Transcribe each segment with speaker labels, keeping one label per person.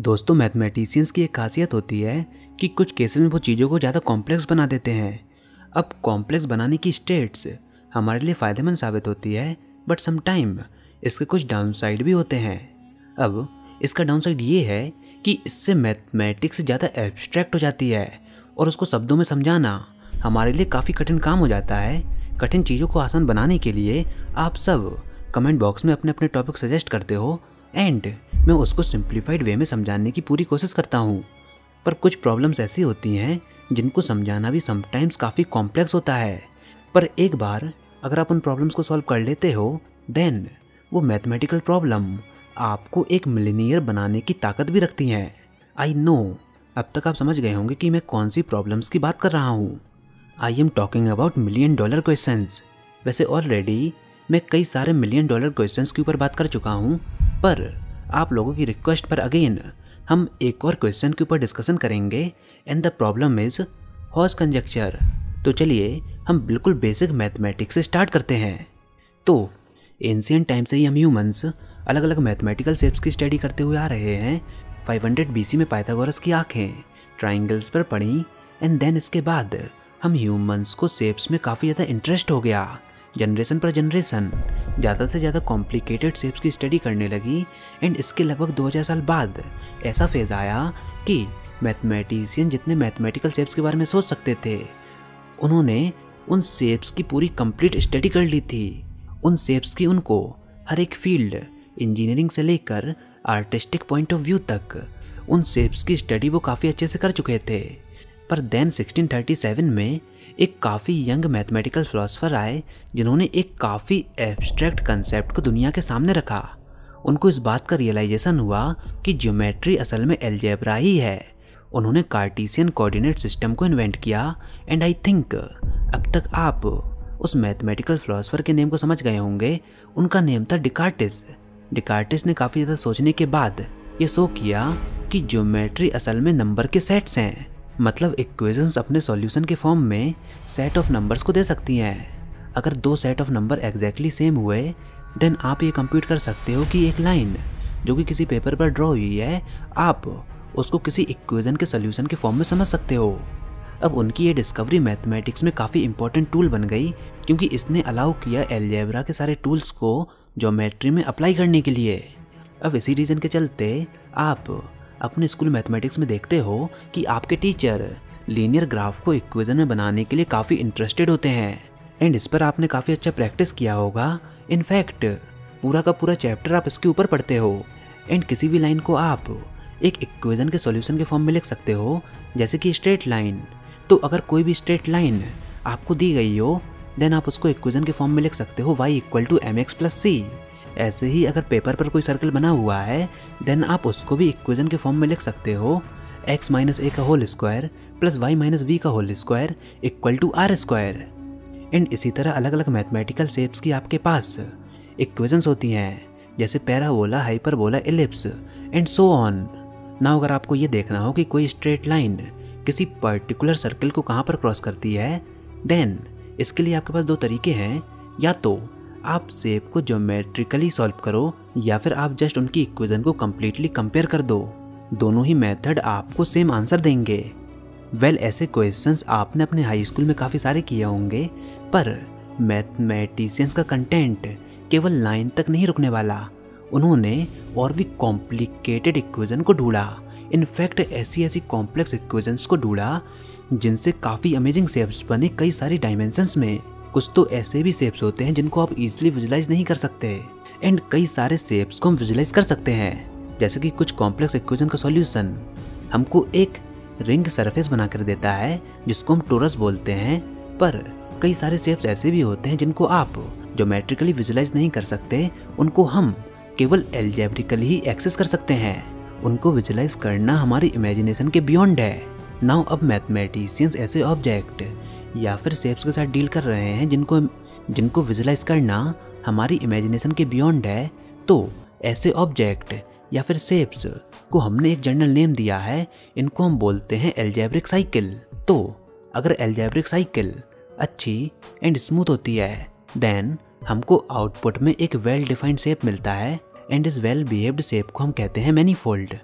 Speaker 1: दोस्तों, मैथमेटिशियंस की एक खासियत होती है कि कुछ केसेस में वो चीज़ों को ज़्यादा कॉम्प्लेक्स बना देते हैं। अब कॉम्प्लेक्स बनाने की स्टेट्स हमारे लिए फ़ायदेमंद साबित होती है, बट समटाइम इसके कुछ डाउनसाइड भी होते हैं। अब इसका डाउनसाइड ये है कि इससे मैथमेटिक्स ज़्यादा एब्स्ट्रैक्ट हो जाती है और उसको शब्दों में समझाना हमारे लिए काफ़ी कठिन काम हो जाता है। कठिन चीज़ों को आसान बनाने के लिए आप सब कमेंट बॉक्स में अपने अपने टॉपिक सजेस्ट करते हो एंड मैं उसको सिंप्लीफाइड वे में समझाने की पूरी कोशिश करता हूँ। पर कुछ प्रॉब्लम्स ऐसी होती हैं जिनको समझाना भी समटाइम्स काफ़ी कॉम्प्लेक्स होता है, पर एक बार अगर आप उन प्रॉब्लम्स को सॉल्व कर लेते हो देन वो मैथमेटिकल प्रॉब्लम आपको एक मिलीनियर बनाने की ताकत भी रखती हैं। आई नो अब तक आप समझ गए होंगे कि मैं कौन सी प्रॉब्लम्स की बात कर रहा हूँ। I am talking about $1 million questions. वैसे ऑलरेडी मैं कई सारे $1 मिलियन क्वेश्चंस के ऊपर बात कर चुका हूँ, पर आप लोगों की रिक्वेस्ट पर अगेन हम एक और क्वेश्चन के ऊपर डिस्कशन करेंगे and the problem is Hodge conjecture. तो चलिए हम बिल्कुल बेसिक मैथमेटिक्स से स्टार्ट करते हैं। तो एंशियंट टाइम से ही हम ह्यूमंस अलग अलग मैथमेटिकल शेप्स की स्टडी करते हुए आ रहे हैं। 500 BC में पाइथागोरस की आंखें ट्राइंगल्स पर पड़ी एंड देन इसके बाद हम ह्यूमंस को शेप्स में काफ़ी ज़्यादा इंटरेस्ट हो गया। जनरेशन पर जनरेशन ज़्यादा से ज़्यादा कॉम्प्लिकेटेड शेप्स की स्टडी करने लगी एंड इसके लगभग 2000 साल बाद ऐसा फेज़ आया कि मैथमेटिशियन जितने मैथमेटिकल शेप्स के बारे में सोच सकते थे उन्होंने उन शेप्स की पूरी कंप्लीट स्टडी कर ली थी। उन शेप्स की उनको हर एक फील्ड इंजीनियरिंग से लेकर आर्टिस्टिक पॉइंट ऑफ व्यू तक उन शेप्स की स्टडी वो काफ़ी अच्छे से कर चुके थे। पर देन 1637 में एक काफ़ी यंग मैथमेटिकल फिलोसफर आए जिन्होंने एक काफ़ी एब्स्ट्रैक्ट कंसेप्ट को दुनिया के सामने रखा। उनको इस बात का रियलाइजेशन हुआ कि ज्योमेट्री असल में अलजेब्रा ही है। उन्होंने कार्टेशियन कोऑर्डिनेट सिस्टम को इन्वेंट किया एंड आई थिंक अब तक आप उस मैथमेटिकल फिलोसफर के नेम को समझ गए होंगे। उनका नेम था डिकार्टिस। डिकार्टिस ने काफ़ी ज़्यादा सोचने के बाद ये शो किया कि ज्योमेट्री असल में नंबर के सेट्स हैं, मतलब इक्वेशंस अपने सॉल्यूशन के फॉर्म में सेट ऑफ नंबर्स को दे सकती हैं। अगर दो set of number exactly same हुए देन आप ये कंप्यूट कर सकते हो कि एक लाइन जो कि किसी पेपर पर ड्रॉ हुई है आप उसको किसी इक्वेशन के सॉल्यूशन के फॉर्म में समझ सकते हो। अब उनकी ये डिस्कवरी मैथमेटिक्स में काफ़ी इंपॉर्टेंट टूल बन गई क्योंकि इसने अलाउ किया अलजेब्रा के सारे टूल्स को ज्योमेट्री में अप्लाई करने के लिए। अब इसी रीज़न के चलते आप अपने स्कूल मैथमेटिक्स में देखते हो कि आपके टीचर लीनियर ग्राफ को इक्वेशन में बनाने के लिए काफ़ी इंटरेस्टेड होते हैं एंड इस पर आपने काफ़ी अच्छा प्रैक्टिस किया होगा। इनफैक्ट पूरा का पूरा चैप्टर आप इसके ऊपर पढ़ते हो एंड किसी भी लाइन को आप एक इक्वेशन के सॉल्यूशन के फॉर्म में लिख सकते हो, जैसे कि स्ट्रेट लाइन। तो अगर कोई भी स्ट्रेट लाइन आपको दी गई हो देन आप उसको इक्वेशन के फॉर्म में लिख सकते हो y = mx + c। ऐसे ही अगर पेपर पर कोई सर्कल बना हुआ है देन आप उसको भी इक्वेशन के फॉर्म में लिख सकते हो x - a का होल स्क्वायर + y - v का होल स्क्वायर = r²। एंड इसी तरह अलग अलग मैथमेटिकल शेप्स की आपके पास इक्वेशंस होती हैं, जैसे parabola, hyperbola, ellipse and so on. Now अगर आपको ये देखना हो कि कोई स्ट्रेट लाइन किसी पर्टिकुलर सर्कल को कहाँ पर क्रॉस करती है देन इसके लिए आपके पास दो तरीके हैं। या तो आप शेप को ज्योमेट्रिकली सॉल्व करो या फिर आप जस्ट उनकी इक्वेशन को कम्प्लीटली कंपेयर कर दो। दोनों ही मेथड आपको सेम आंसर देंगे। वेल ऐसे क्वेश्चंस आपने अपने हाई स्कूल में काफ़ी सारे किए होंगे, पर मैथमेटिशियंस का कंटेंट केवल लाइन तक नहीं रुकने वाला। उन्होंने और भी कॉम्प्लिकेटेड इक्वेशन को ढूंढा। इनफैक्ट ऐसी ऐसी कॉम्प्लेक्स इक्वेशंस को ढूंढा जिनसे काफ़ी अमेजिंग शेप्स बने कई सारी डायमेंशंस में। कुछ तो ऐसे भी शेप्स होते हैं जिनको आप इजीली विजुलाइज नहीं कर सकते एंड कई सारे शेप्स को हम विजुलाइज कर सकते हैं, जैसे कि कुछ कॉम्प्लेक्स इक्वेशन का सॉल्यूशन हमको एक रिंग सरफेस बनाकर देता है जिसको हम टोरस बोलते हैं। पर कई सारे शेप्स ऐसे भी होते हैं जिनको आप ज्योमेट्रिकली विजुलाइज नहीं कर सकते, उनको हम केवल अलजेब्रिकली ही एक्सेस कर सकते हैं। उनको विजुलाइज करना हमारी इमेजिनेशन के बियॉन्ड है। नाउ अब मैथमेटिशियंस ऐसे ऑब्जेक्ट या फिर शेप्स के साथ डील कर रहे हैं जिनको विजुलाइज करना हमारी इमेजिनेशन के बियॉन्ड है। तो ऐसे ऑब्जेक्ट या फिर शेप्स को हमने एक जनरल नेम दिया है, इनको हम बोलते हैं अलजेब्रिक साइकिल। तो अगर अलजेब्रिक साइकिल अच्छी एंड स्मूथ होती है देन हमको आउटपुट में एक वेल डिफाइंड शेप मिलता है एंड इस वेल बिहेव्ड शेप को हम कहते हैं मैनीफोल्ड।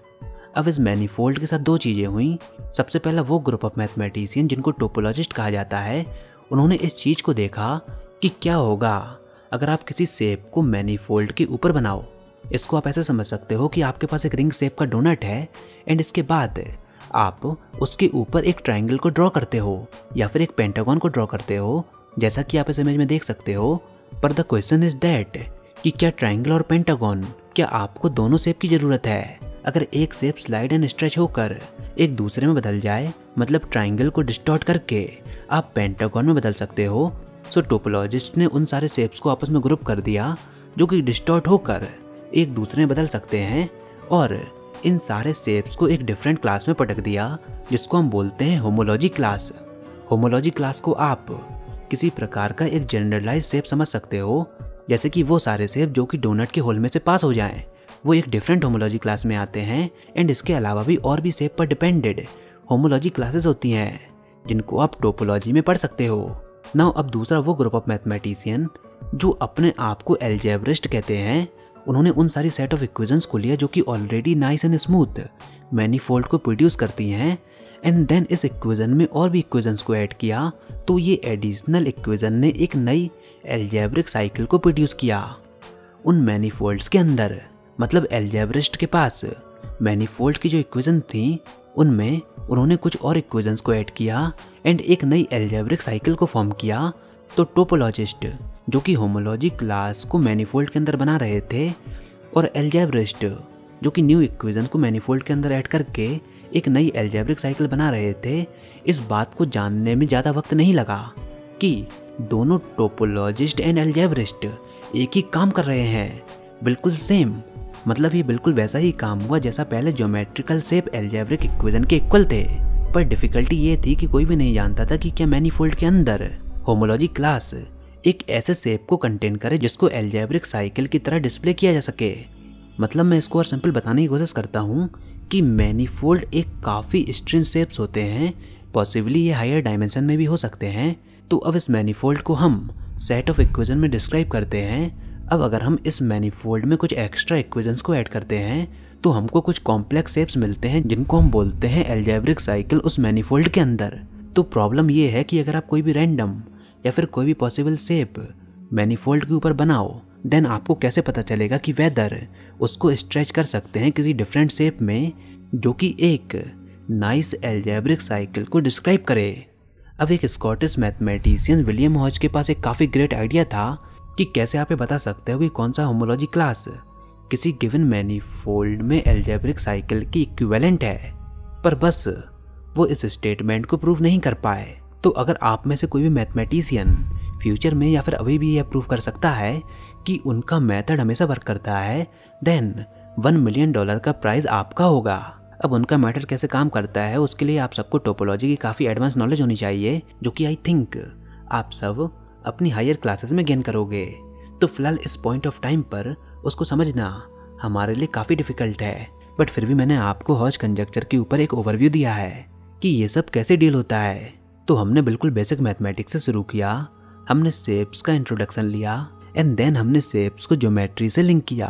Speaker 1: अब इस मैनीफोल्ड के साथ दो चीज़ें हुई। सबसे पहला वो ग्रुप ऑफ मैथमेटिशियन जिनको टोपोलॉजिस्ट कहा जाता है, उन्होंने इस चीज़ को देखा कि क्या होगा अगर आप किसी शेप को मैनीफोल्ड के ऊपर बनाओ। इसको आप ऐसे समझ सकते हो कि आपके पास एक रिंग शेप का डोनट है एंड इसके बाद आप उसके ऊपर एक ट्रायंगल को ड्रॉ करते हो या फिर एक पेंटागन को ड्रॉ करते हो, जैसा कि आप इस इमेज में देख सकते हो। पर द क्वेश्चन इज दैट कि क्या ट्रायंगल और पेंटागन, क्या आपको दोनों शेप की ज़रूरत है? अगर एक शेप स्लाइड एंड स्ट्रेच होकर एक दूसरे में बदल जाए, मतलब ट्रायंगल को डिस्टॉर्ट करके आप पेंटागन में बदल सकते हो। सो टोपोलॉजिस्ट ने उन सारे शेप्स को आपस में ग्रुप कर दिया जो कि डिस्टॉर्ट होकर एक दूसरे में बदल सकते हैं, और इन सारे शेप्स को एक डिफरेंट क्लास में पटक दिया जिसको हम बोलते हैं होमोलॉजी क्लास। होमोलॉजी क्लास को आप किसी प्रकार का एक जनरलाइज शेप समझ सकते हो, जैसे कि वो सारे शेप जो कि डोनट के होल में से पास हो जाएं, वो एक डिफरेंट होमोलॉजी क्लास में आते हैं। एंड इसके अलावा भी और भी शेप पर डिपेंडेड होमोलॉजी क्लासेस होती हैं जिनको आप टोपोलॉजी में पढ़ सकते हो। नाउ अब दूसरा वो ग्रुप ऑफ मैथमेटिशियन जो अपने आप को एल्जेब्रिस्ट कहते हैं, उन्होंने उन सारी सेट ऑफ इक्वेशंस को लिया जो कि already nice and smooth manifold को प्रोड्यूस करती हैं, एंड देन इस इक्वेशन में और भी इक्वेशंस को ऐड किया, तो ये एडिशनल इक्वेशन ने एक नई एल्जेब्रिक साइकिल को प्रोड्यूस किया उन मैनीफोल्ड्स के अंदर। मतलब एल्जेब्रिस्ट के पास मैनीफोल्ड की जो इक्वेशन थी उनमें उन्होंने कुछ और इक्वेशंस को ऐड किया एंड एक नई एल्जेब्रिक साइकिल को फॉर्म किया। तो टोपोलॉजिस्ट जो कि होमोलॉजी क्लास को मैनीफोल्ड के अंदर बना रहे थे, और एल्जेब्रिस्ट जो कि न्यू इक्वेशन को मैनीफोल्ड के अंदर ऐड करके एक नई एल्जेब्रिक साइकिल बना रहे थे, इस बात को जानने में ज़्यादा वक्त नहीं लगा कि दोनों टोपोलॉजिस्ट एंड एल्जेब्रिस्ट एक ही काम कर रहे हैं, बिल्कुल सेम। मतलब ये बिल्कुल वैसा ही काम हुआ जैसा पहले ज्योमेट्रिकल शेप एल्जेब्रिक इक्वेशन के इक्वल थे। पर डिफिकल्टी ये थी कि कोई भी नहीं जानता था कि क्या मैनीफोल्ड के अंदर होमोलॉजी क्लास एक ऐसे शेप को कंटेन करे जिसको एल्जेब्रिक साइकिल की तरह डिस्प्ले किया जा सके। मतलब मैं इसको और सिंपल बताने की कोशिश करता हूँ कि मैनीफोल्ड एक काफ़ी स्ट्रेंज शेप्स होते हैं, पॉसिबली ये हायर डायमेंशन में भी हो सकते हैं। तो अब इस मैनीफोल्ड को हम सेट ऑफ इक्वेशन में डिस्क्राइब करते हैं। अब अगर हम इस मैनीफोल्ड में कुछ एक्स्ट्रा इक्वेशंस को ऐड करते हैं तो हमको कुछ कॉम्प्लेक्स शेप्स मिलते हैं जिनको हम बोलते हैं एल्जेब्रिक साइकिल उस मैनीफोल्ड के अंदर। तो प्रॉब्लम ये है कि अगर आप कोई भी रैंडम या फिर कोई भी पॉसिबल शेप मैनीफोल्ड के ऊपर बनाओ, देन आपको कैसे पता चलेगा कि वेदर उसको स्ट्रेच कर सकते हैं किसी डिफरेंट शेप में जो कि एक नाइस एल्जेब्रिक साइकिल को डिस्क्राइब करे। अब एक स्कॉटिश मैथमेटिशियन विलियम हॉज के पास एक काफ़ी ग्रेट आइडिया था कि कैसे आप ये बता सकते हो कि कौन सा होमोलॉजी क्लास किसी गिवन मैनीफोल्ड में एल्जेब्रिक साइकिल की इक्विवेलेंट है, पर बस वो इस स्टेटमेंट को प्रूव नहीं कर पाए। तो अगर आप में से कोई भी मैथमेटिशियन फ्यूचर में या फिर अभी भी यह प्रूव कर सकता है कि उनका मेथड हमेशा वर्क करता है, देन $1 मिलियन का प्राइज़ आपका होगा। अब उनका मैटर कैसे काम करता है उसके लिए आप सबको टोपोलॉजी की काफ़ी एडवांस नॉलेज होनी चाहिए, जो कि आई थिंक आप सब अपनी हायर क्लासेस में गेन करोगे। तो फिलहाल इस पॉइंट ऑफ टाइम पर उसको समझना हमारे लिए काफ़ी डिफ़िकल्ट है, बट फिर भी मैंने आपको हॉज कंजक्चर के ऊपर एक ओवरव्यू दिया है कि ये सब कैसे डील होता है। तो हमने बिल्कुल बेसिक मैथमेटिक्स से शुरू किया, हमने शेप्स का इंट्रोडक्शन लिया, एंड देन हमने शेप्स को ज्योमेट्री से लिंक किया,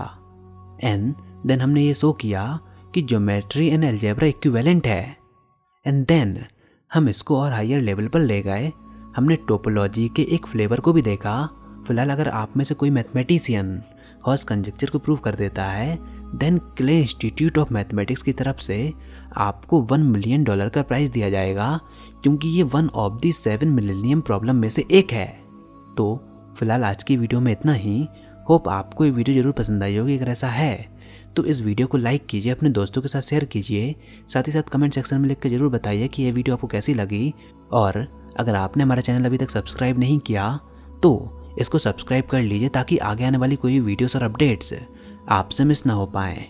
Speaker 1: एंड देन हमने ये शो किया कि ज्योमेट्री एंड अलजेब्रा इक्विवेलेंट है, एंड देन हम इसको और हायर लेवल पर ले गए। हमने टोपोलॉजी के एक फ्लेवर को भी देखा। फिलहाल अगर आप में से कोई मैथमेटिशियन हॉज कंजक्चर को प्रूव कर देता है, then Clay Institute of Mathematics की तरफ से आपको $1 मिलियन का प्राइज़ दिया जाएगा, क्योंकि ये one of the 7 millennium problem में से एक है। तो फिलहाल आज की वीडियो में इतना ही। होप आपको ये वीडियो ज़रूर पसंद आई होगी। अगर ऐसा है तो इस वीडियो को लाइक कीजिए, अपने दोस्तों के साथ शेयर कीजिए, साथ ही साथ कमेंट सेक्शन में लिख कर जरूर बताइए कि ये वीडियो आपको कैसी लगी। और अगर आपने हमारा चैनल अभी तक सब्सक्राइब नहीं किया तो इसको सब्सक्राइब कर लीजिए, ताकि आगे आने वाली कोई वीडियोस और अपडेट्स आपसे मिस ना हो पाएँ।